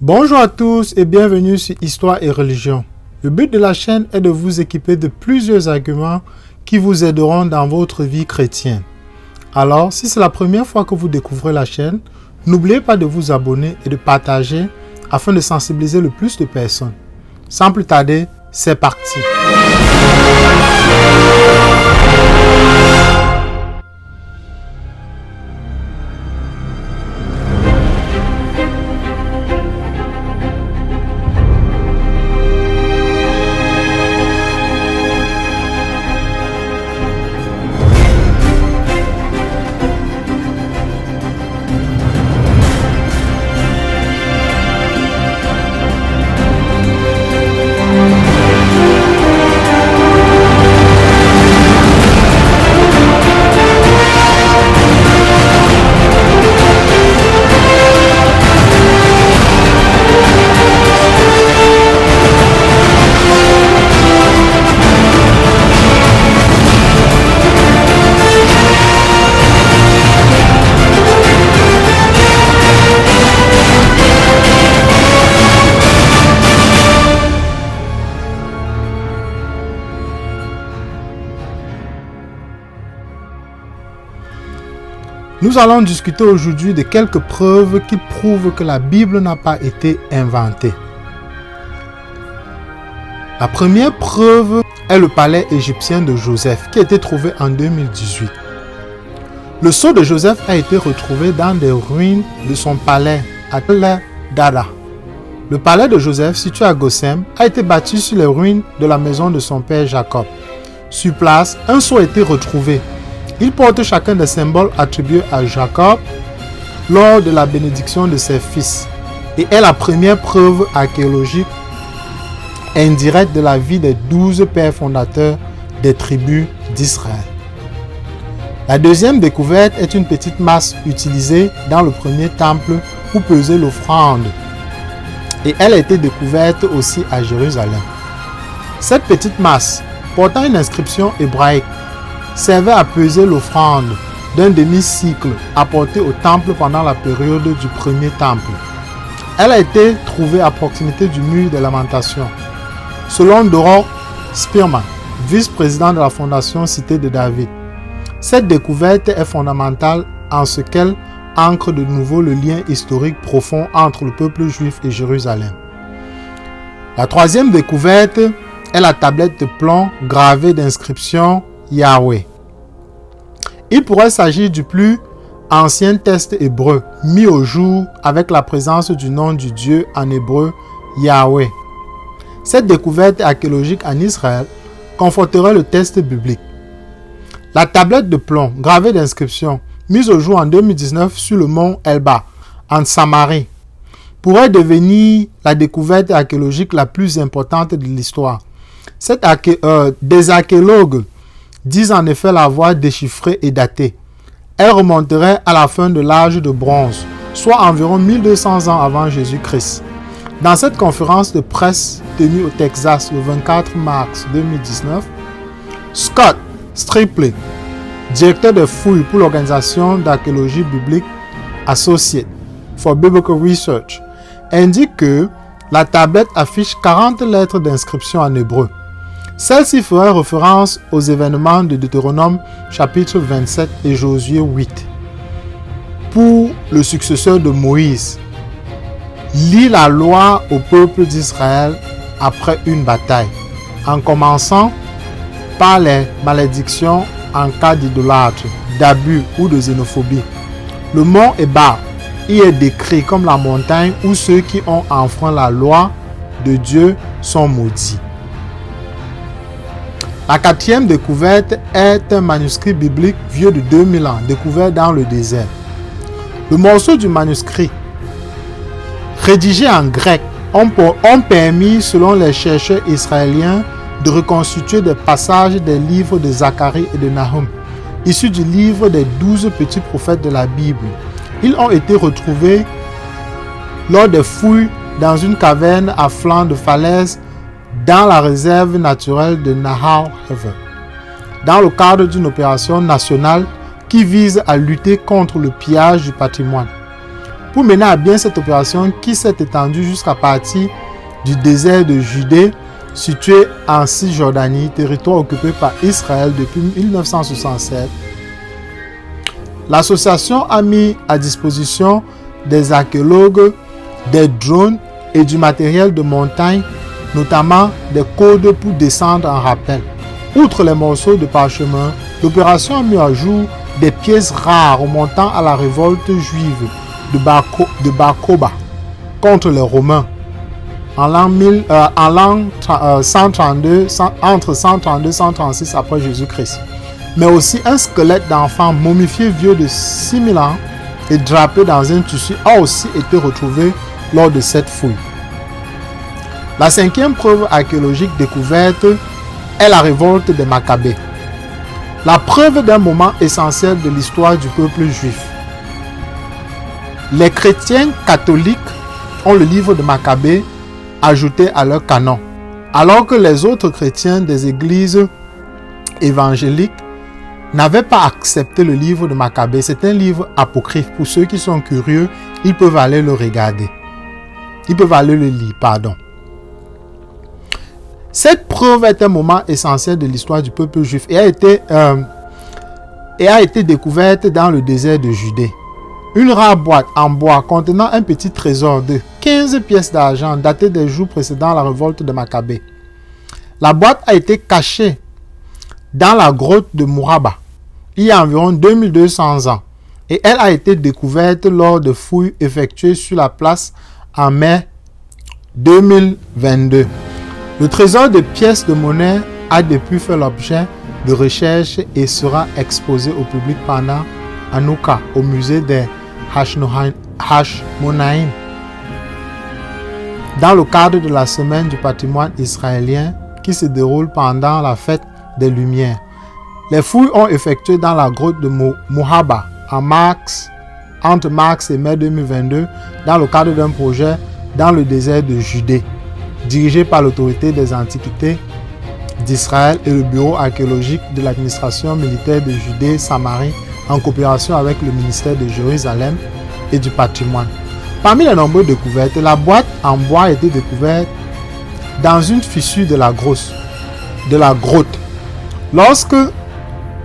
Bonjour à tous et bienvenue sur Histoire et Religion. Le but de la chaîne est de vous équiper de plusieurs arguments qui vous aideront dans votre vie chrétienne. Alors, si c'est la première fois que vous découvrez la chaîne, n'oubliez pas de vous abonner et de partager afin de sensibiliser le plus de personnes. Sans plus tarder, c'est parti! Nous allons discuter aujourd'hui de quelques preuves qui prouvent que la Bible n'a pas été inventée. La première preuve est le palais égyptien de Joseph qui a été trouvé en 2018. Le sceau de Joseph a été retrouvé dans des ruines de son palais à Tel Dada. Le palais de Joseph, situé à Gosem, a été bâti sur les ruines de la maison de son père Jacob. Sur place, un sceau a été retrouvé. Il porte chacun des symboles attribués à Jacob lors de la bénédiction de ses fils et est la première preuve archéologique indirecte de la vie des 12 pères fondateurs des tribus d'Israël. La deuxième découverte est une petite masse utilisée dans le premier temple pour peser l'offrande et elle a été découverte aussi à Jérusalem. Cette petite masse, portant une inscription hébraïque, servait à peser l'offrande d'un demi-cycle apporté au temple pendant la période du premier temple. Elle a été trouvée à proximité du mur des lamentations. Selon Doro Spearman, vice-président de la fondation Cité de David, cette découverte est fondamentale en ce qu'elle ancre de nouveau le lien historique profond entre le peuple juif et Jérusalem. La troisième découverte est la tablette de plomb gravée d'inscriptions Yahweh. Il pourrait s'agir du plus ancien texte hébreu mis au jour avec la présence du nom du Dieu en hébreu Yahweh. Cette découverte archéologique en Israël conforterait le texte biblique. La tablette de plomb gravée d'inscriptions mise au jour en 2019 sur le mont Elba en Samarie pourrait devenir la découverte archéologique la plus importante de l'histoire. Des archéologues disent en effet l'avoir déchiffrée et datée. Elle remonterait à la fin de l'âge de bronze, soit environ 1200 ans avant Jésus-Christ. Dans cette conférence de presse tenue au Texas le 24 mars 2019, Scott Stripley, directeur de fouilles pour l'organisation d'archéologie biblique Associated for Biblical Research, indique que la tablette affiche 40 lettres d'inscription en hébreu. Celle-ci ferait référence aux événements de Deutéronome chapitre 27 et Josué 8. Pour le successeur de Moïse, lit la loi au peuple d'Israël après une bataille, en commençant par les malédictions en cas d'idolâtre, d'abus ou de xénophobie. Le mont Éba y est décrit comme la montagne où ceux qui ont enfreint la loi de Dieu sont maudits. La quatrième découverte est un manuscrit biblique vieux de 2000 ans, découvert dans le désert. Le morceau du manuscrit, rédigé en grec, ont permis, selon les chercheurs israéliens, de reconstituer des passages des livres de Zacharie et de Nahum, issus du livre des 12 petits prophètes de la Bible. Ils ont été retrouvés lors des fouilles dans une caverne à flanc de falaise dans la réserve naturelle de Nahal River, dans le cadre d'une opération nationale qui vise à lutter contre le pillage du patrimoine. Pour mener à bien cette opération qui s'est étendue jusqu'à partir du désert de Judée, situé en Cisjordanie, territoire occupé par Israël depuis 1967, l'association a mis à disposition des archéologues, des drones et du matériel de montagne, notamment des codes pour descendre en rappel. Outre les morceaux de parchemin, l'opération a mis à jour des pièces rares remontant à la révolte juive de Bar Kokhba contre les Romains en l'an 132, entre 132 et 136 après Jésus-Christ. Mais aussi un squelette d'enfant momifié vieux de 6000 ans et drapé dans un tissu a aussi été retrouvé lors de cette fouille. La cinquième preuve archéologique découverte est la révolte des Maccabées. La preuve d'un moment essentiel de l'histoire du peuple juif. Les chrétiens catholiques ont le livre de Maccabées ajouté à leur canon, alors que les autres chrétiens des églises évangéliques n'avaient pas accepté le livre de Maccabées. C'est un livre apocryphe. Pour ceux qui sont curieux, ils peuvent aller le regarder. Ils peuvent aller le lire, pardon. Cette preuve est un moment essentiel de l'histoire du peuple juif et a été découverte dans le désert de Judée. Une rare boîte en bois contenant un petit trésor de 15 pièces d'argent datée des jours précédant la révolte de Maccabée. La boîte a été cachée dans la grotte de Mouraba il y a environ 2200 ans et elle a été découverte lors de fouilles effectuées sur la place en mai 2022. Le trésor de pièces de monnaie a depuis fait l'objet de recherches et sera exposé au public pendant Hanouka au musée des Hashmonaïm dans le cadre de la semaine du patrimoine israélien qui se déroule pendant la fête des Lumières. Les fouilles ont effectué dans la grotte de Mouraba entre mars et mai 2022 dans le cadre d'un projet dans le désert de Judée, dirigé par l'autorité des antiquités d'Israël et le bureau archéologique de l'administration militaire de Judée-Samarie en coopération avec le ministère de Jérusalem et du patrimoine. Parmi les nombreuses découvertes, la boîte en bois a été découverte dans une fissure de la grotte. Lorsque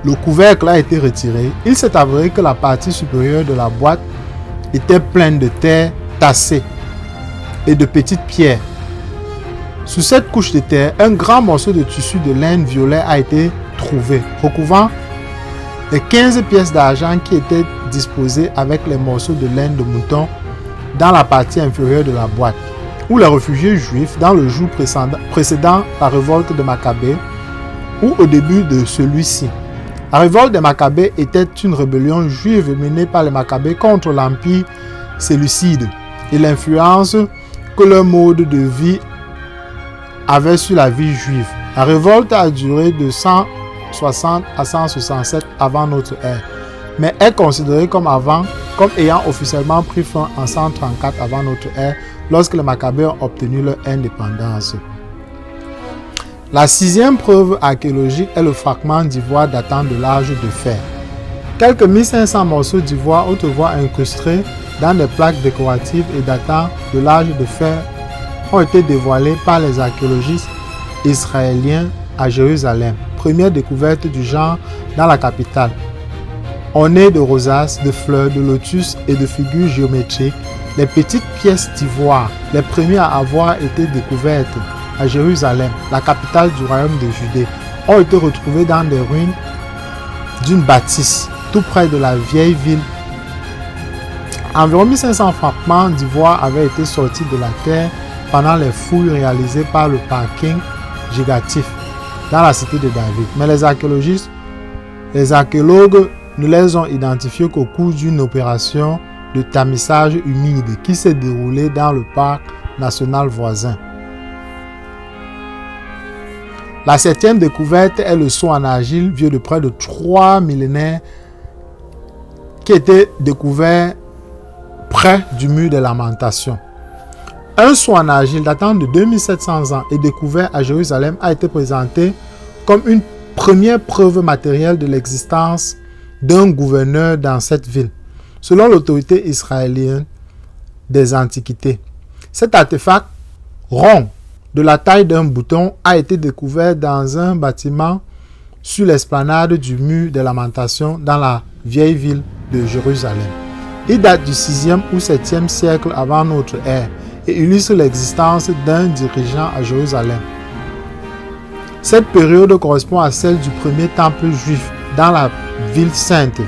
le couvercle a été retiré, il s'est avéré que la partie supérieure de la boîte était pleine de terre tassée et de petites pierres. Sous cette couche de terre, un grand morceau de tissu de laine violet a été trouvé, recouvrant les 15 pièces d'argent qui étaient disposées avec les morceaux de laine de mouton dans la partie inférieure de la boîte, où les réfugiés juifs, dans le jour précédant la révolte de Maccabée, ou au début de celui-ci. La révolte des Maccabées était une rébellion juive menée par les Maccabées contre l'empire séleucide et l'influence que leur mode de vie avait sur la vie juive. La révolte a duré de 160 à 167 avant notre ère, mais est considérée comme ayant officiellement pris fin en 134 avant notre ère, lorsque les Maccabées ont obtenu leur indépendance. La sixième preuve archéologique est le fragment d'ivoire datant de l'âge de fer. Quelques 1500 morceaux d'ivoire autrefois incrustés dans des plaques décoratives et datant de l'âge de fer ont été dévoilés par les archéologistes israéliens à Jérusalem. Première découverte du genre dans la capitale. Ornées de rosaces, de fleurs, de lotus et de figures géométriques, les petites pièces d'ivoire, les premières à avoir été découvertes à Jérusalem, la capitale du royaume de Judée, ont été retrouvées dans des ruines d'une bâtisse, tout près de la vieille ville. Environ 1500 fragments d'ivoire avaient été sortis de la terre pendant les fouilles réalisées par le parking gigatif dans la cité de David. Mais les archéologues ne les ont identifiés qu'au cours d'une opération de tamissage humide qui s'est déroulée dans le parc national voisin. La septième découverte est le sceau en argile vieux de près de 3 millénaires qui a été découvert près du mur des Lamentations. Un sceau en argile datant de 2700 ans et découvert à Jérusalem a été présenté comme une première preuve matérielle de l'existence d'un gouverneur dans cette ville. Selon l'autorité israélienne, des Antiquités. Cet artefact rond de la taille d'un bouton a été découvert dans un bâtiment sur l'esplanade du mur des Lamentations dans la vieille ville de Jérusalem. Il date du 6e ou 7e siècle avant notre ère et illustre l'existence d'un dirigeant à Jérusalem. Cette période correspond à celle du premier temple juif dans la ville sainte.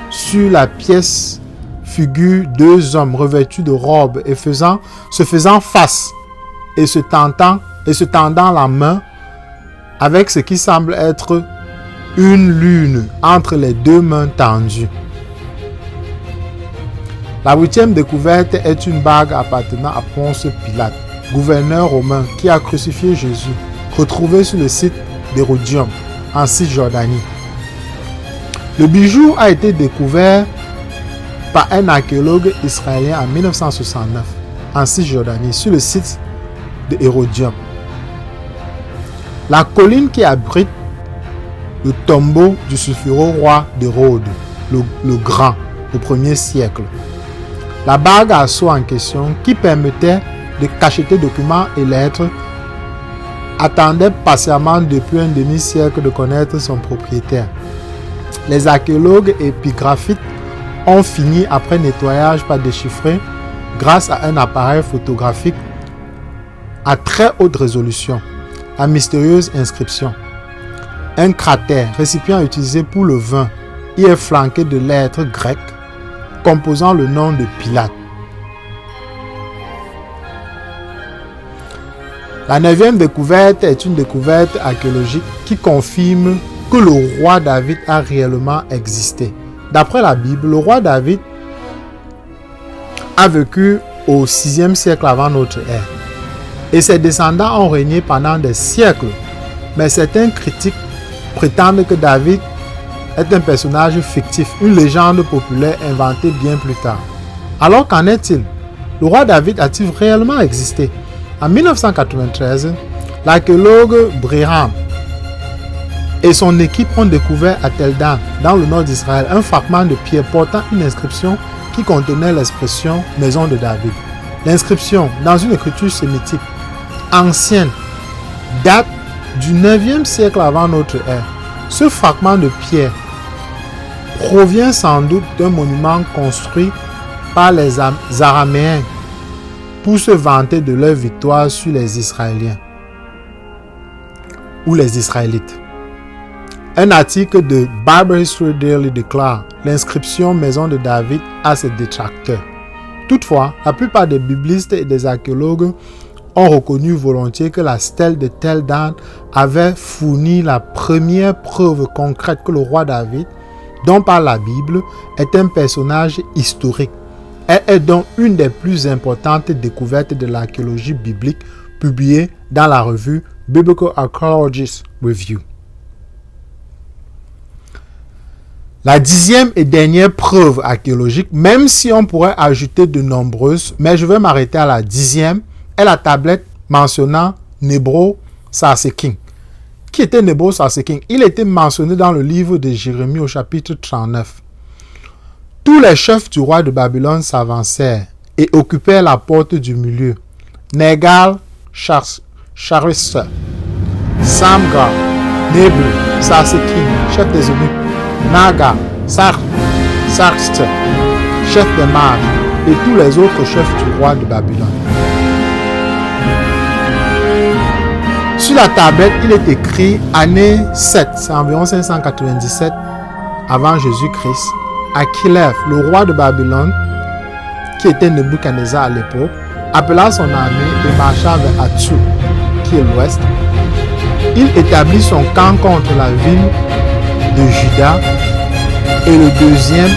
Sur la pièce figurent deux hommes revêtus de robes et se faisant face et se tendant la main avec ce qui semble être une lune entre les deux mains tendues. La 8e découverte est une bague appartenant à Ponce Pilate, gouverneur romain qui a crucifié Jésus, retrouvée sur le site d'Hérodium, en Cisjordanie. Le bijou a été découvert par un archéologue israélien en 1969, en Cisjordanie, sur le site de Hérodium. La colline qui abrite le tombeau du sulfureux roi d'Hérode, le Grand, au 1er siècle. La bague à sceaux en question, qui permettait de cacheter documents et lettres, attendait patiemment depuis un demi-siècle de connaître son propriétaire. Les archéologues et épigraphites ont fini après nettoyage par déchiffrer, grâce à un appareil photographique à très haute résolution, la mystérieuse inscription. Un cratère, récipient utilisé pour le vin, y est flanqué de lettres grecques composant le nom de Pilate. La 9e découverte est une découverte archéologique qui confirme que le roi David a réellement existé. D'après la Bible, le roi David a vécu au 6e siècle avant notre ère et ses descendants ont régné pendant des siècles. Mais certains critiques prétendent que David est un personnage fictif, une légende populaire inventée bien plus tard. Alors qu'en est-il? Le roi David a-t-il réellement existé? En 1993, l'archéologue Brigham et son équipe ont découvert à Tel Dan, dans le nord d'Israël, un fragment de pierre portant une inscription qui contenait l'expression « Maison de David ». L'inscription, dans une écriture sémitique ancienne, date du 9e siècle avant notre ère. Ce fragment de pierre provient sans doute d'un monument construit par les Araméens pour se vanter de leur victoire sur les Israéliens ou les Israélites. Un article de Bible History Daily déclare l'inscription Maison de David a ses détracteurs. Toutefois, la plupart des biblistes et des archéologues ont reconnu volontiers que la stèle de Tel Dan avait fourni la première preuve concrète que le roi David, dont parle la Bible, est un personnage historique. Elle est donc une des plus importantes découvertes de l'archéologie biblique publiée dans la revue Biblical Archaeologist Review. La 10e et dernière preuve archéologique, même si on pourrait ajouter de nombreuses, mais je vais m'arrêter à la 10e, est la tablette mentionnant Nebro-Sarseking. Qui était Nebro-Sarseking? Il était mentionné dans le livre de Jérémie au chapitre 39. Tous les chefs du roi de Babylone s'avancèrent et occupèrent la porte du milieu. Négal, Charisser, Samgar, Nebro, Sarseking, chef des eunuques, Naga, Sarster, chef des mages, et tous les autres chefs du roi de Babylone. Sur la tablette, il est écrit année 7, c'est environ 597 avant Jésus-Christ. Achillev, le roi de Babylone, qui était Nebuchadnezzar à l'époque, appela son armée et marcha vers Atsur, qui est l'ouest. Il établit son camp contre la ville de Juda et le deuxième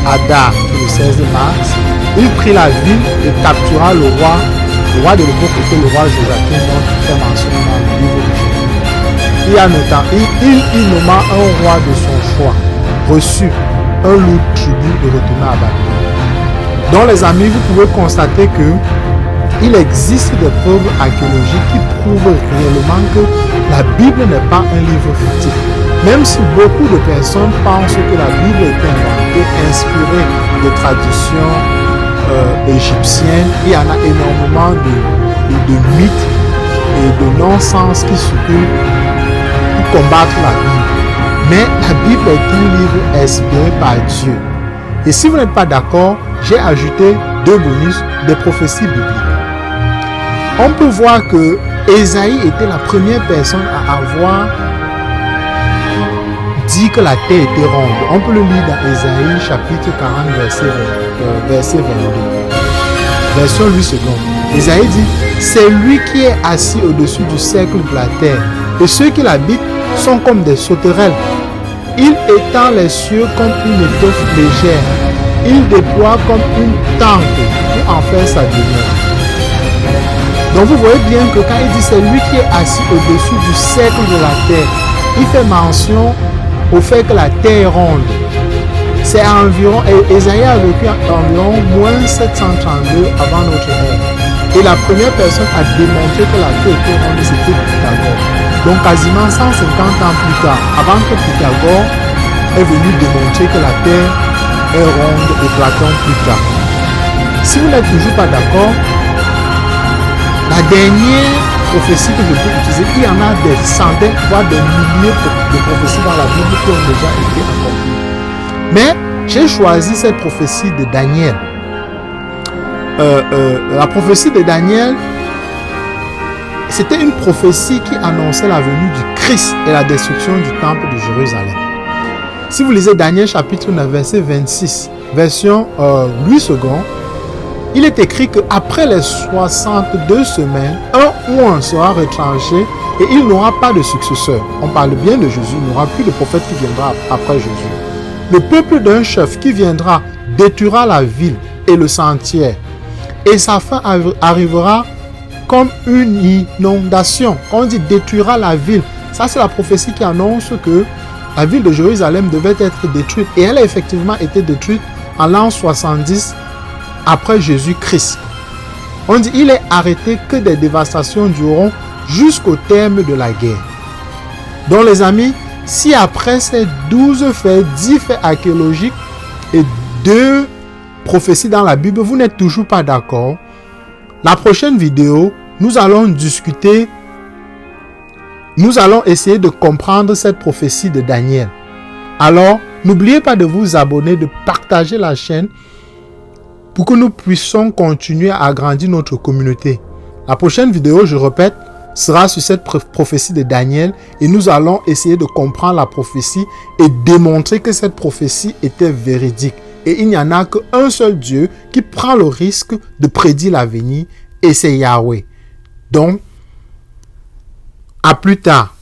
Adar, le 16 mars. Il prit la ville et captura le roi. Le roi de l'époque était le roi Joachim, dont il fait mention dans le livre de Jérémie. Il nomma un roi de son choix, reçut un lourd tribut et retourna à Babylone. Dans les amis, vous pouvez constater que il existe des preuves archéologiques qui prouvent réellement que la Bible n'est pas un livre fictif. Même si beaucoup de personnes pensent que la Bible est inventée, inspirée de traditions égyptienne, il y en a énormément de mythes et de non-sens qui circulent pour combattre la Bible. Mais la Bible est un livre inspiré par Dieu. Et si vous n'êtes pas d'accord, j'ai ajouté 2 bonus des prophéties bibliques. On peut voir que Ésaïe était la première personne à avoir dit que la terre était ronde. On peut le lire dans Ésaïe chapitre 40 verset 22. Version 8 secondes. Ésaïe dit, c'est lui qui est assis au-dessus du cercle de la terre, et ceux qui l'habitent sont comme des sauterelles. Il étend les cieux comme une étoffe légère. Il déploie comme une tente pour en faire sa demeure. Donc vous voyez bien que quand il dit c'est lui qui est assis au-dessus du cercle de la terre, il fait mention au fait que la terre est ronde. C'est environ, Ésaïe a vécu environ moins 732 avant notre ère. Et la première personne à démontrer que la terre était ronde, c'était Pythagore. Donc quasiment 150 ans plus tard, avant que Pythagore est venu démontrer que la terre est ronde et Platon plus tard. Si vous n'êtes toujours pas d'accord, la dernière prophétie que je peux utiliser, il y en a des centaines, voire des milliers de prophéties dans la Bible qui ont déjà été accomplies. Mais j'ai choisi cette prophétie de Daniel. La prophétie de Daniel, c'était une prophétie qui annonçait la venue du Christ et la destruction du temple de Jérusalem. Si vous lisez Daniel chapitre 9, verset 26, version 8 secondes, il est écrit qu'après les 62 semaines, un oint sera retranché et il n'aura pas de successeur. On parle bien de Jésus, il n'y aura plus de prophète qui viendra après Jésus. Le peuple d'un chef qui viendra détruira la ville et le sentier, et sa fin arrivera comme une inondation. Quand on dit détruira la ville, ça c'est la prophétie qui annonce que la ville de Jérusalem devait être détruite, et elle a effectivement été détruite en l'an 70 après Jésus-Christ. On dit il est arrêté que des dévastations dureront jusqu'au terme de la guerre. Donc les amis, si après ces 12 faits, 10 faits archéologiques et 2 prophéties dans la Bible, vous n'êtes toujours pas d'accord, la prochaine vidéo, nous allons discuter, nous allons essayer de comprendre cette prophétie de Daniel. Alors, n'oubliez pas de vous abonner, de partager la chaîne pour que nous puissions continuer à agrandir notre communauté. La prochaine vidéo, je répète, sera sur cette prophétie de Daniel et nous allons essayer de comprendre la prophétie et démontrer que cette prophétie était véridique. Et il n'y en a qu'un seul Dieu qui prend le risque de prédire l'avenir et c'est Yahweh. Donc, à plus tard.